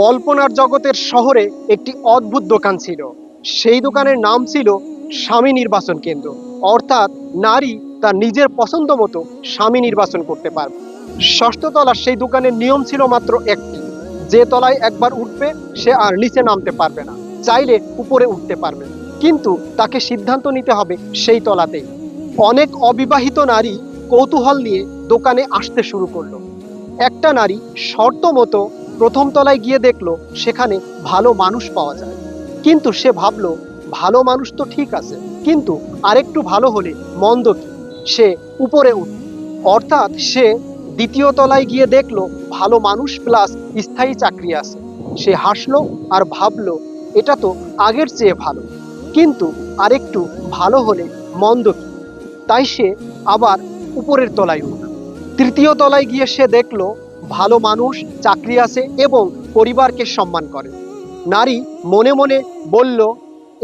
কল্পনার জগতের শহরে একটি অদ্ভুত দোকান ছিল। সেই দোকানের নাম ছিল স্বামী নির্বাচন কেন্দ্র। অর্থাৎ নারী তার নিজের পছন্দ মতো স্বামী নির্বাচন করতে পারবে। ষষ্ঠ তলার সেই দোকানের নিয়ম ছিল মাত্র একটি, যে তলায় একবার উঠবে সে আর নিচে নামতে পারবে না, চাইলে উপরে উঠতে পারবে, কিন্তু তাকে সিদ্ধান্ত নিতে হবে সেই তলাতেই। অনেক অবিবাহিত নারী কৌতূহল নিয়ে দোকানে আসতে শুরু করলো। একটা নারী শর্ত মতো প্রথম তলায় গিয়ে দেখলো সেখানে ভালো মানুষ পাওয়া যায়, কিন্তু সে ভাবলো ভালো মানুষ তো ঠিক আছে, কিন্তু আরেকটু ভালো হলে মন্দ কি, সে উপরে উঠল। অর্থাৎ সে দ্বিতীয় তলায় গিয়ে দেখলো ভালো মানুষ প্লাস স্থায়ী চাকরি আছে। সে হাসলো আর ভাবলো এটা তো আগের চেয়ে ভালো, কিন্তু আরেকটু ভালো হলে মন্দ কি, তাই সে আবার উপরের তলায় উঠল। তৃতীয় তলায় গিয়ে সে দেখলো ভালো মানুষ, চাকরি আছে এবং পরিবারকে সম্মান করে। নারী মনে মনে বলল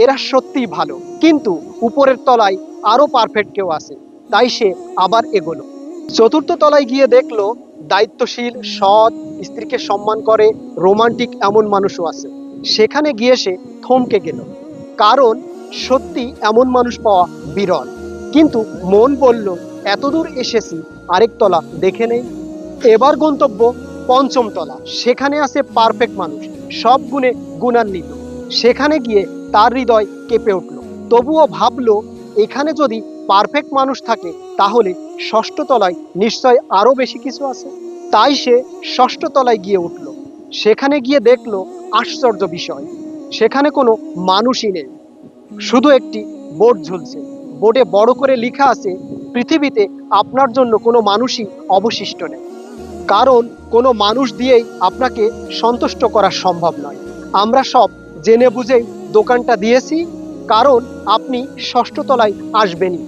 এরা সত্যিই ভালো, কিন্তু উপরের তলায় আরো পারফেক্ট কেউ আছে, তাই সে আবার এগোলো। চতুর্থ তলায় গিয়ে দেখলো দায়িত্বশীল, সৎ, স্ত্রীকে সম্মান করে, রোমান্টিক এমন মানুষও আছে। সেখানে গিয়ে সে থমকে গেল, কারণ সত্যি এমন মানুষ পাওয়া বিরল। কিন্তু মন বলল এতদূর এসেছি, আরেক তলা দেখে নেই। এবার গন্তব্য পঞ্চম তলা। সেখানে আছে পারফেক্ট মানুষ, সব গুণে গুণান্বিত। সেখানে গিয়ে তার হৃদয় কেঁপে উঠল। তবুও ভাবলো এখানে যদি পারফেক্ট মানুষ থাকে তাহলে ষষ্ঠ তলায় নিশ্চয় আরো বেশি কিছু আছে। তাই সে ষষ্ঠ তলায় গিয়ে উঠল। সেখানে গিয়ে দেখলো আশ্চর্য বিষয়, সেখানে কোনো মানুষই নেই, শুধু একটি বোর্ড ঝুলছে। বোর্ডে বড় করে লেখা আছে পৃথিবীতে আপনার জন্য কোনো মানুষই অবশিষ্ট নেই, কারণ কোনো মানুষ দিয়েই আপনাকে সন্তুষ্ট করা সম্ভব নয়। আমরা সব জেনে বুঝেই দোকানটা দিয়েছি, কারণ আপনি ষষ্ঠ তলায় আসবেনই।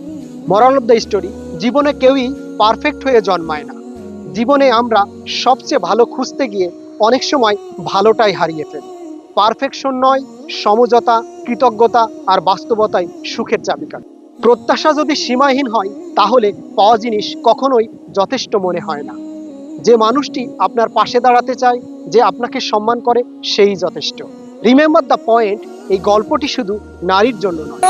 মরাল অফ দ্য স্টোরি, জীবনে কেউই পারফেক্ট হয়ে জন্মায় না। জীবনে আমরা সবচেয়ে ভালো খুঁজতে গিয়ে অনেক সময় ভালোটাই হারিয়ে ফেলি। পারফেকশন নয়, সমঝোতা, কৃতজ্ঞতা আর বাস্তবতাই সুখের চাবিকাঠি। প্রত্যাশা যদি সীমাহীন হয় তাহলে পাওয়া জিনিস কখনোই যথেষ্ট মনে হয় না। যে মানুষটি আপনার পাশে দাঁড়াতে চায়, যে আপনাকে সম্মান করে, সেই যথেষ্ট। রিমেম্বার দ্য পয়েন্ট, এই গল্পটি শুধু নারীর জন্য নয়,